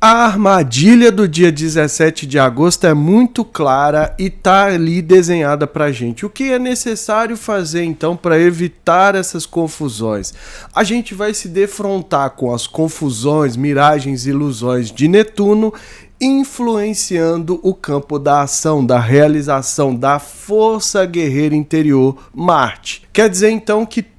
A armadilha do dia 17 de agosto é muito clara e tá ali desenhada pra gente. O que é necessário fazer então para evitar essas confusões? A gente vai se defrontar com as confusões, miragens e ilusões de Netuno, influenciando o campo da ação, da realização, da força guerreira interior, Marte. Quer dizer então que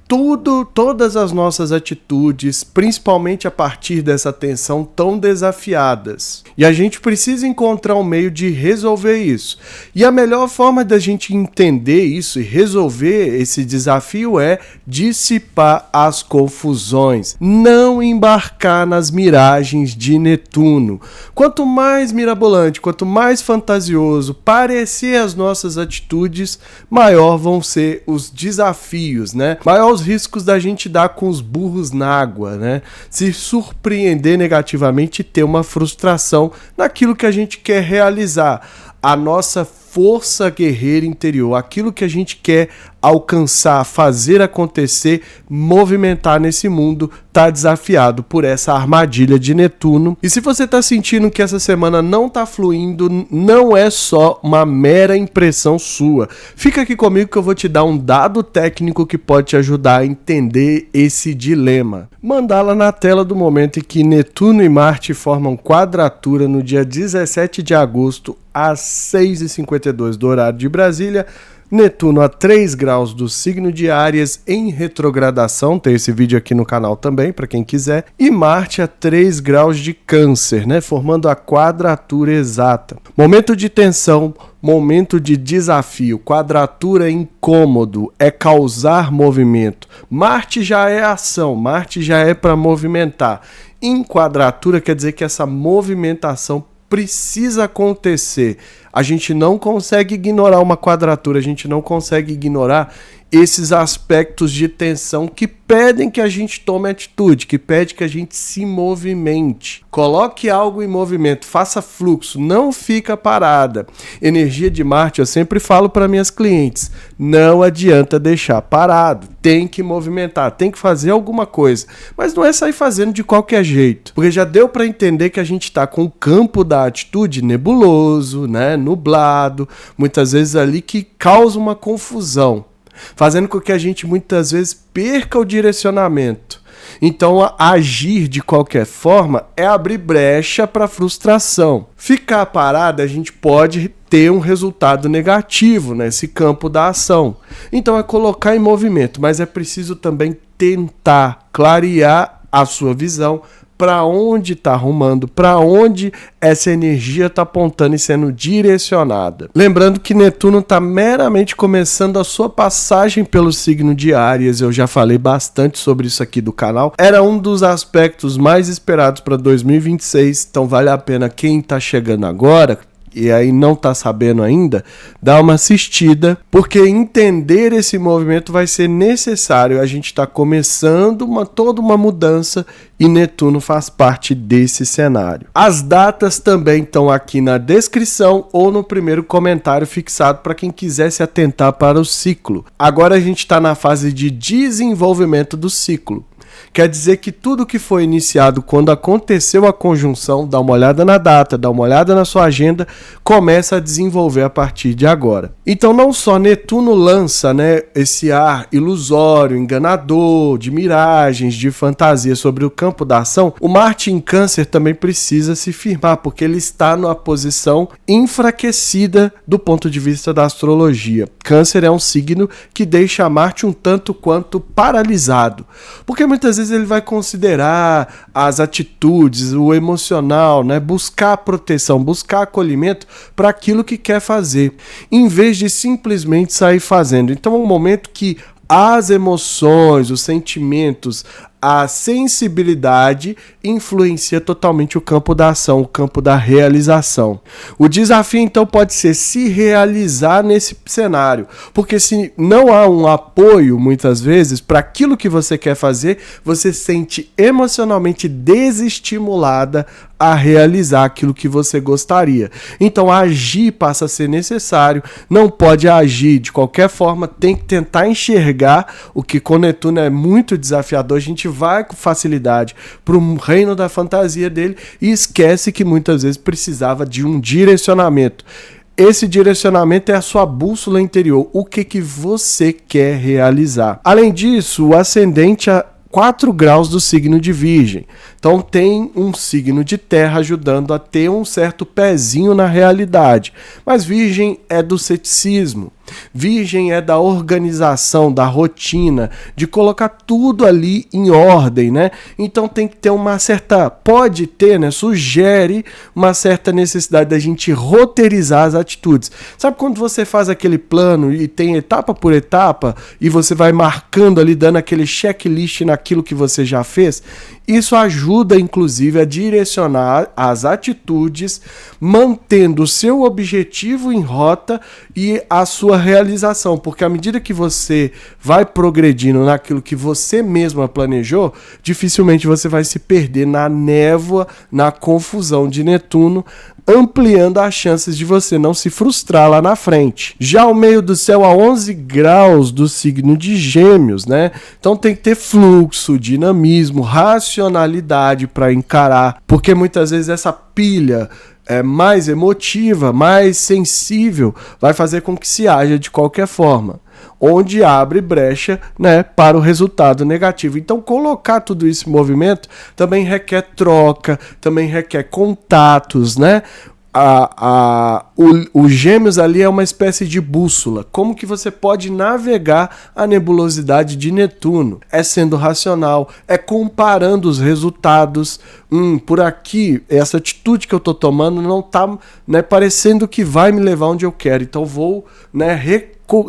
todas as nossas atitudes, principalmente a partir dessa tensão, tão desafiadas. E a gente precisa encontrar um meio de resolver isso. E a melhor forma da gente entender isso e resolver esse desafio é dissipar as confusões, não embarcar nas miragens de Netuno. Quanto mais mirabolante, quanto mais fantasioso parecer as nossas atitudes, maior vão ser os desafios, né? Maior os riscos da gente dar com os burros na água, né? Se surpreender negativamente e ter uma frustração naquilo que a gente quer realizar. A nossa força guerreira interior, aquilo que a gente quer alcançar, fazer acontecer, movimentar nesse mundo, tá desafiado por essa armadilha de Netuno. E se você tá sentindo que essa semana não tá fluindo, não é só uma mera impressão sua. Fica aqui comigo que eu vou te dar um dado técnico que pode te ajudar a entender esse dilema. Mandá-la na tela do momento em que Netuno e Marte formam quadratura no dia 17 de agosto, às 6h52 do horário de Brasília. Netuno a 3 graus do signo de Áries em retrogradação, tem esse vídeo aqui no canal também, para quem quiser, e Marte a 3 graus de Câncer, né, formando a quadratura exata. Momento de tensão, momento de desafio, quadratura incômodo, é causar movimento. Marte já é ação, Marte já é para movimentar. Em quadratura quer dizer que essa movimentação precisa acontecer. A gente não consegue ignorar uma quadratura, a gente não consegue ignorar esses aspectos de tensão que pedem que a gente tome atitude, que pede que a gente se movimente. Coloque algo em movimento, faça fluxo, não fica parada. Energia de Marte, eu sempre falo para minhas clientes, não adianta deixar parado, tem que movimentar, tem que fazer alguma coisa, mas não é sair fazendo de qualquer jeito, porque já deu para entender que a gente está com o campo da atitude nebuloso, né, nublado, muitas vezes ali que causa uma confusão, fazendo com que a gente muitas vezes perca o direcionamento. Então, agir de qualquer forma é abrir brecha para frustração. Ficar parado, a gente pode ter um resultado negativo nesse campo da ação. Então, é colocar em movimento, mas é preciso também tentar clarear a sua visão, para onde está arrumando, para onde essa energia está apontando e sendo direcionada. Lembrando que Netuno está meramente começando a sua passagem pelo signo de Áries, eu já falei bastante sobre isso aqui do canal. Era um dos aspectos mais esperados para 2026, então vale a pena quem está chegando agora e aí não tá sabendo ainda, dá uma assistida, porque entender esse movimento vai ser necessário. A gente está começando toda uma mudança e Netuno faz parte desse cenário. As datas também estão aqui na descrição ou no primeiro comentário fixado para quem quiser se atentar para o ciclo. Agora a gente está na fase de desenvolvimento do ciclo. Quer dizer que tudo que foi iniciado quando aconteceu a conjunção, dá uma olhada na data, dá uma olhada na sua agenda, começa a desenvolver a partir de agora. Então não só Netuno lança, né, esse ar ilusório, enganador, de miragens, de fantasia sobre o campo da ação, o Marte em Câncer também precisa se firmar, porque ele está numa posição enfraquecida do ponto de vista da astrologia. Câncer é um signo que deixa Marte um tanto quanto paralisado, porque muitas vezes ele vai considerar as atitudes, o emocional, né? Buscar proteção, buscar acolhimento para aquilo que quer fazer, em vez de simplesmente sair fazendo. Então é um momento que as emoções, os sentimentos, a sensibilidade influencia totalmente o campo da ação, o campo da realização. O desafio, então, pode ser se realizar nesse cenário, porque se não há um apoio, muitas vezes, para aquilo que você quer fazer, você se sente emocionalmente desestimulada a realizar aquilo que você gostaria. Então, agir passa a ser necessário, não pode agir de qualquer forma, tem que tentar enxergar o que com Netuno é muito desafiador, a gente vai com facilidade para um reino da fantasia dele e esquece que muitas vezes precisava de um direcionamento. Esse direcionamento é a sua bússola interior, o que você quer realizar. Além disso, o ascendente 4 graus do signo de Virgem. Então tem um signo de terra ajudando a ter um certo pezinho na realidade. Mas Virgem é do ceticismo. Virgem é da organização, da rotina, de colocar tudo ali em ordem, né? Então tem que ter uma certa, pode ter, né? Sugere uma certa necessidade da gente roteirizar as atitudes. Sabe quando você faz aquele plano e tem etapa por etapa e você vai marcando ali, dando aquele checklist naquilo que você já fez? Isso ajuda, inclusive, a direcionar as atitudes, mantendo o seu objetivo em rota e a sua realização, porque à medida que você vai progredindo naquilo que você mesma planejou, dificilmente você vai se perder na névoa, na confusão de Netuno, ampliando as chances de você não se frustrar lá na frente. Já o meio do céu a 11 graus do signo de Gêmeos, né? Então tem que ter fluxo, dinamismo, racionalidade para encarar, porque muitas vezes essa pilha mais emotiva, mais sensível, vai fazer com que se haja de qualquer forma, onde abre brecha, né, para o resultado negativo. Então colocar tudo isso em movimento também requer troca, também requer contatos, né? O Gêmeos ali é uma espécie de bússola. Como que você pode navegar a nebulosidade de Netuno? É sendo racional, é comparando os resultados. Por aqui, essa atitude que eu estou tomando não está, né, parecendo que vai me levar onde eu quero. Então vou, né,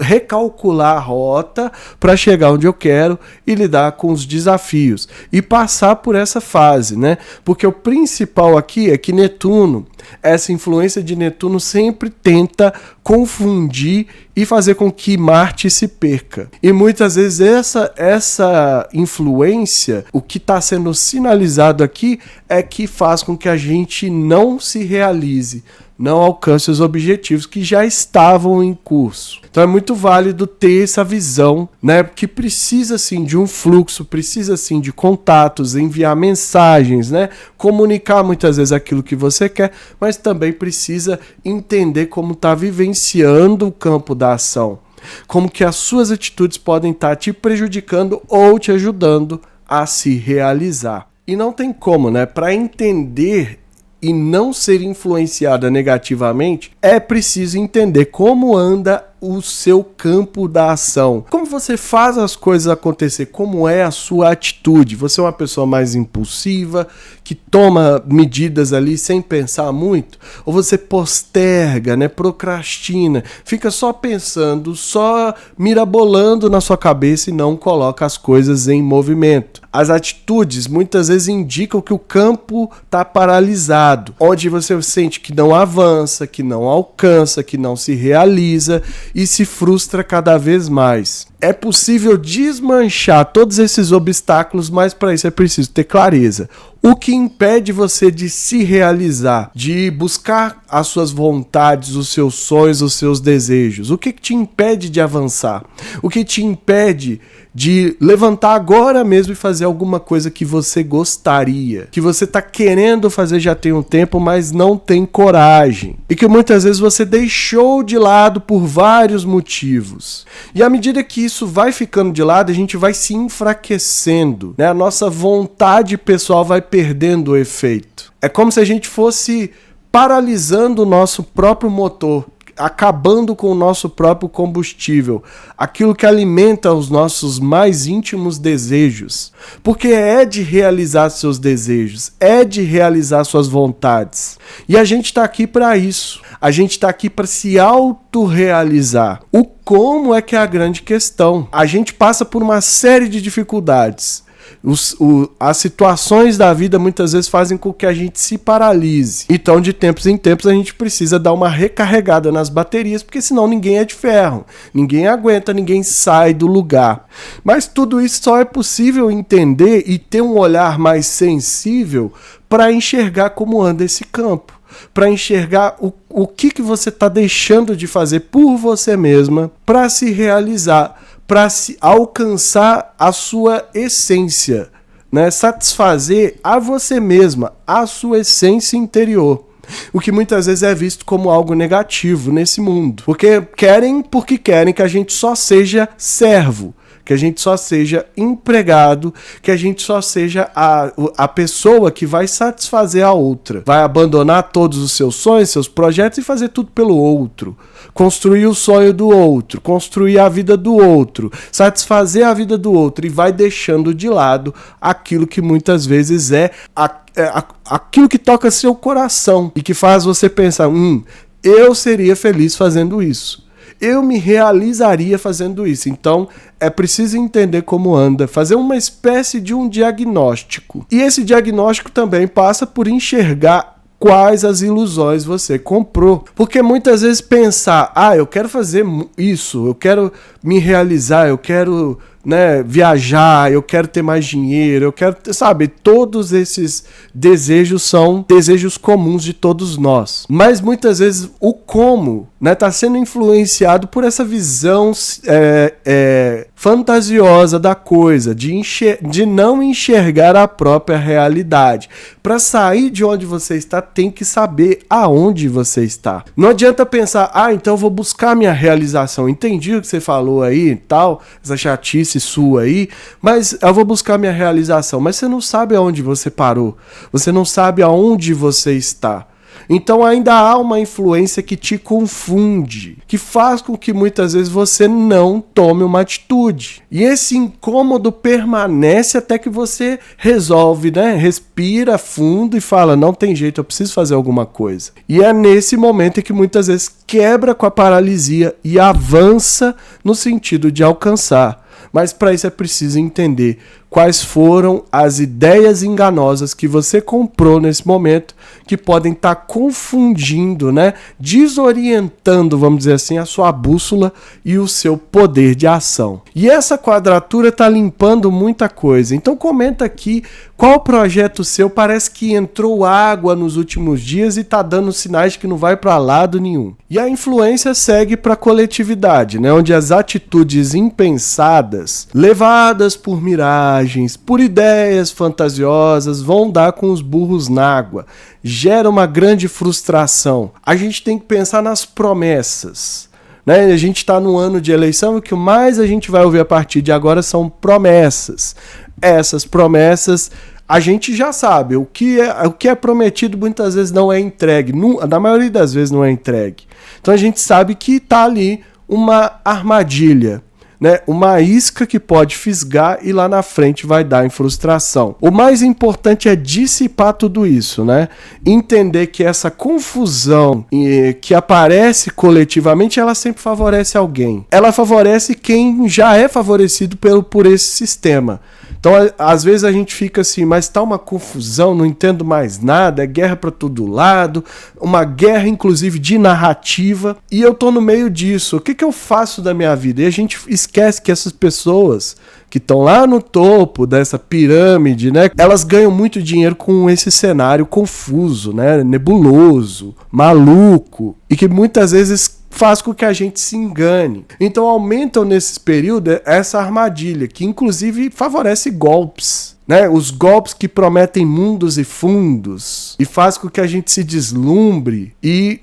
recalcular a rota para chegar onde eu quero e lidar com os desafios e passar por essa fase, né? Porque o principal aqui é que Netuno, essa influência de Netuno sempre tenta confundir e fazer com que Marte se perca. E muitas vezes essa influência, o que está sendo sinalizado aqui é que faz com que a gente não se realize, não alcance os objetivos que já estavam em curso. Então é muito válido ter essa visão, né? Que precisa sim de um fluxo, precisa sim de contatos, enviar mensagens, né? Comunicar muitas vezes aquilo que você quer, mas também precisa entender como está vivenciando o campo da ação. Como que as suas atitudes podem estar te prejudicando ou te ajudando a se realizar. E não tem como, né? Para entender e não ser influenciada negativamente, é preciso entender como anda o seu campo da ação. Como você faz as coisas acontecer, como é a sua atitude. Você é uma pessoa mais impulsiva, que toma medidas ali sem pensar muito? Ou você posterga, né, procrastina, fica só pensando, só mirabolando na sua cabeça e não coloca as coisas em movimento? As atitudes muitas vezes indicam que o campo está paralisado, onde você sente que não avança, que não alcança, que não se realiza e se frustra cada vez mais. É possível desmanchar todos esses obstáculos, mas para isso é preciso ter clareza. O que impede você de se realizar, de buscar as suas vontades, os seus sonhos, os seus desejos? O que te impede de avançar? O que te impede de levantar agora mesmo e fazer alguma coisa que você gostaria, que você está querendo fazer já tem um tempo, mas não tem coragem, e que muitas vezes você deixou de lado por vários motivos? E à medida que isso vai ficando de lado, a gente vai se enfraquecendo, né? A nossa vontade pessoal vai perdendo o efeito. É como se a gente fosse paralisando o nosso próprio motor, acabando com o nosso próprio combustível, aquilo que alimenta os nossos mais íntimos desejos. Porque é de realizar seus desejos, é de realizar suas vontades. E a gente está aqui para isso. A gente está aqui para se autorrealizar. O como é que é a grande questão. A gente passa por uma série de dificuldades. As situações da vida muitas vezes fazem com que a gente se paralise. Então, de tempos em tempos, a gente precisa dar uma recarregada nas baterias, porque senão ninguém é de ferro. Ninguém aguenta, ninguém sai do lugar. Mas tudo isso só é possível entender e ter um olhar mais sensível para enxergar como anda esse campo. Para enxergar o que você está deixando de fazer por você mesma para se realizar, para se alcançar a sua essência, né? Satisfazer a você mesma, a sua essência interior. O que muitas vezes é visto como algo negativo nesse mundo. Porque querem que a gente só seja servo, que a gente só seja empregado, que a gente só seja a pessoa que vai satisfazer a outra. Vai abandonar todos os seus sonhos, seus projetos e fazer tudo pelo outro. Construir o sonho do outro, construir a vida do outro, satisfazer a vida do outro e vai deixando de lado aquilo que muitas vezes é aquilo que toca seu coração e que faz você pensar, eu seria feliz fazendo isso. Eu me realizaria fazendo isso. Então, é preciso entender como anda, fazer uma espécie de um diagnóstico. E esse diagnóstico também passa por enxergar quais as ilusões você comprou. Porque muitas vezes pensar, eu quero fazer isso, eu quero me realizar, eu quero, né, viajar, eu quero ter mais dinheiro, eu quero, sabe, todos esses desejos são desejos comuns de todos nós. Mas muitas vezes o como, né, tá sendo influenciado por essa visão fantasiosa da coisa, de não enxergar a própria realidade. Para sair de onde você está, tem que saber aonde você está. Não adianta pensar, então eu vou buscar minha realização. Entendi o que você falou aí e tal, essa chatice sua aí, mas eu vou buscar minha realização. Mas você não sabe aonde você parou, você não sabe aonde você está. Então ainda há uma influência que te confunde, que faz com que muitas vezes você não tome uma atitude. E esse incômodo permanece até que você resolve, né? Respira fundo e fala, não tem jeito, eu preciso fazer alguma coisa. E é nesse momento em que muitas vezes quebra com a paralisia e avança no sentido de alcançar. Mas para isso é preciso entender quais foram as ideias enganosas que você comprou nesse momento, que podem estar confundindo, né, desorientando, vamos dizer assim, a sua bússola e o seu poder de ação. E essa quadratura está limpando muita coisa. Então comenta aqui qual projeto seu parece que entrou água nos últimos dias e está dando sinais de que não vai para lado nenhum. E a influência segue para a coletividade, né, onde as atitudes impensadas, levadas por miragens, por ideias fantasiosas, vão dar com os burros na água. Gera uma grande frustração. A gente tem que pensar nas promessas, né? A gente está no ano de eleição e o que mais a gente vai ouvir a partir de agora são promessas. Essas promessas a gente já sabe. O que é prometido muitas vezes não é entregue. Na maioria das vezes não é entregue. Então a gente sabe que está ali uma armadilha, né? Uma isca que pode fisgar e lá na frente vai dar em frustração. O mais importante é dissipar tudo isso, né? Entender que essa confusão que aparece coletivamente, ela sempre favorece alguém. Ela favorece quem já é favorecido por esse sistema. Então, às vezes a gente fica assim, mas tá uma confusão, não entendo mais nada, é guerra para todo lado, uma guerra inclusive de narrativa, e eu tô no meio disso. O que eu faço da minha vida? E a gente esquece que essas pessoas que estão lá no topo dessa pirâmide, né, elas ganham muito dinheiro com esse cenário confuso, né, nebuloso, maluco, e que muitas vezes faz com que a gente se engane. Então aumentam nesse período essa armadilha, que inclusive favorece golpes, né? Os golpes que prometem mundos e fundos e faz com que a gente se deslumbre e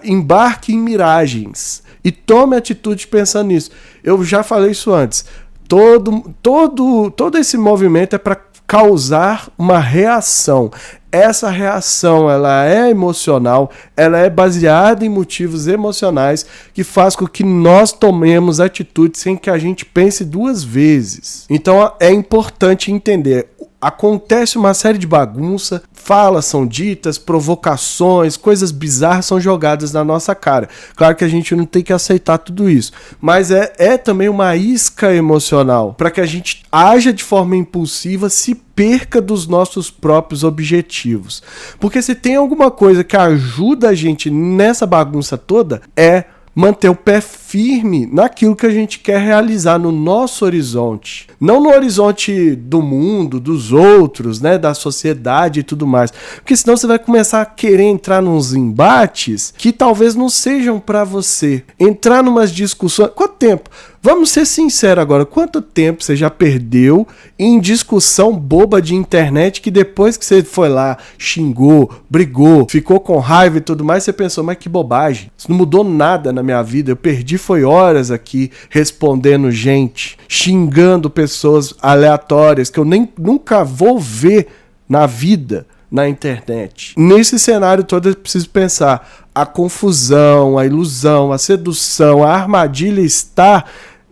embarque em miragens e tome atitude pensando nisso. Eu já falei isso antes. Todo esse movimento é para causar uma reação. Essa reação, ela é emocional, ela é baseada em motivos emocionais que faz com que nós tomemos atitudes sem que a gente pense duas vezes. Então é importante entender. Acontece uma série de bagunça, falas são ditas, provocações, coisas bizarras são jogadas na nossa cara. Claro que a gente não tem que aceitar tudo isso, mas é também uma isca emocional para que a gente haja de forma impulsiva, se perca dos nossos próprios objetivos. Porque se tem alguma coisa que ajuda a gente nessa bagunça toda, é manter o pé firme naquilo que a gente quer realizar no nosso horizonte. Não no horizonte do mundo, dos outros, né, da sociedade e tudo mais. Porque senão você vai começar a querer entrar nos embates que talvez não sejam para você. Entrar numas discussões... Quanto tempo? Vamos ser sinceros agora, quanto tempo você já perdeu em discussão boba de internet que depois que você foi lá, xingou, brigou, ficou com raiva e tudo mais, você pensou, mas que bobagem, isso não mudou nada na minha vida, eu perdi foi horas aqui respondendo gente, xingando pessoas aleatórias que eu nunca vou ver na vida, na internet. Nesse cenário todo eu preciso pensar, a confusão, a ilusão, a sedução, a armadilha está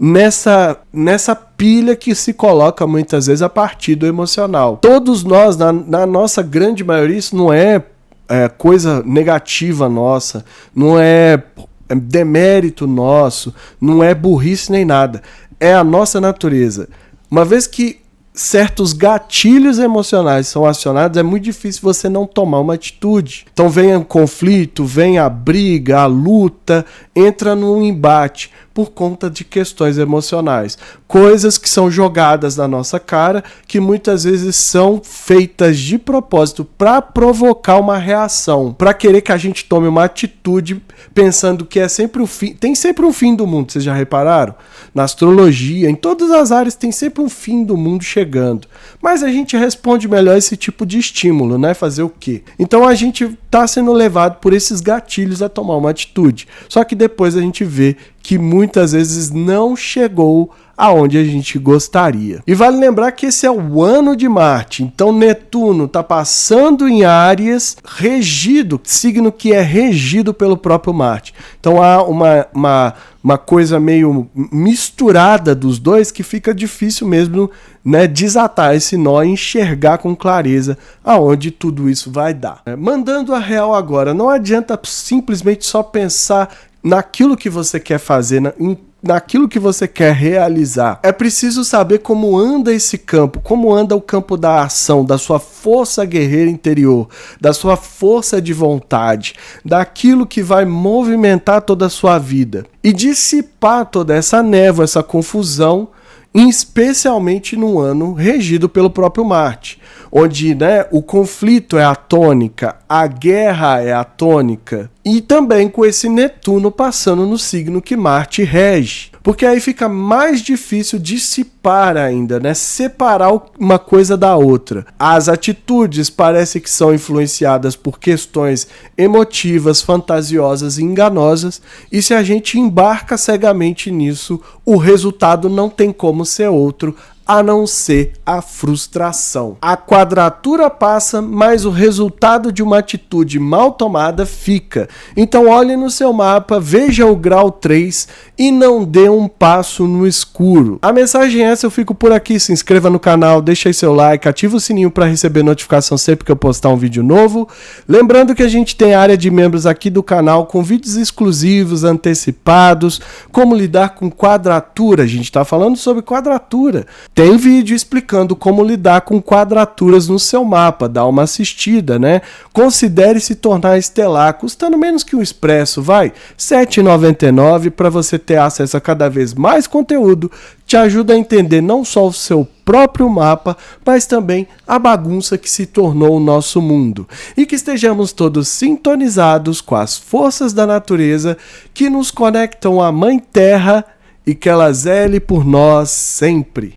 nessa pilha que se coloca muitas vezes a partir do emocional. Todos nós, na nossa grande maioria, isso não é coisa negativa nossa, não é demérito nosso, não é burrice nem nada. É a nossa natureza. Uma vez que certos gatilhos emocionais são acionados, é muito difícil você não tomar uma atitude. Então vem o conflito, vem a briga, a luta, entra num embate por conta de questões emocionais. Coisas que são jogadas na nossa cara, que muitas vezes são feitas de propósito para provocar uma reação, para querer que a gente tome uma atitude pensando que é sempre o fim. Tem sempre um fim do mundo, vocês já repararam? Na astrologia, em todas as áreas tem sempre um fim do mundo chegando. Mas a gente responde melhor esse tipo de estímulo, né? Fazer o quê? Então a gente está sendo levado por esses gatilhos a tomar uma atitude. Só que depois a gente vê que muitas vezes não chegou aonde a gente gostaria. E vale lembrar que esse é o ano de Marte, então Netuno está passando em Áries, regido, signo que é regido pelo próprio Marte. Então há uma coisa meio misturada dos dois que fica difícil mesmo, né, desatar esse nó e enxergar com clareza aonde tudo isso vai dar. Mandando a real agora, não adianta simplesmente só pensar naquilo que você quer fazer, naquilo que você quer realizar. É preciso saber como anda esse campo, como anda o campo da ação, da sua força guerreira interior, da sua força de vontade, daquilo que vai movimentar toda a sua vida e dissipar toda essa névoa, essa confusão, especialmente no ano regido pelo próprio Marte, onde, né, o conflito é a tônica, a guerra é a tônica, e também com esse Netuno passando no signo que Marte rege, porque aí fica mais difícil dissipar ainda, né, separar uma coisa da outra. As atitudes parece que são influenciadas por questões emotivas, fantasiosas e enganosas, e se a gente embarca cegamente nisso, o resultado não tem como ser outro a não ser a frustração. A quadratura passa, mas o resultado de uma atitude mal tomada fica. Então olhe no seu mapa, veja o grau 3 e não dê um passo no escuro. A mensagem é essa, eu fico por aqui, se inscreva no canal, deixa aí seu like, ativa o sininho para receber notificação sempre que eu postar um vídeo novo. Lembrando que a gente tem área de membros aqui do canal com vídeos exclusivos, antecipados, como lidar com quadratura, a gente está falando sobre quadratura. Tem vídeo explicando como lidar com quadraturas no seu mapa, dá uma assistida, né? Considere se tornar estelar, custando menos que o Expresso, vai? R$ 7,99 para você ter acesso a cada vez mais conteúdo, te ajuda a entender não só o seu próprio mapa, mas também a bagunça que se tornou o nosso mundo. E que estejamos todos sintonizados com as forças da natureza que nos conectam à Mãe Terra e que ela zele por nós sempre.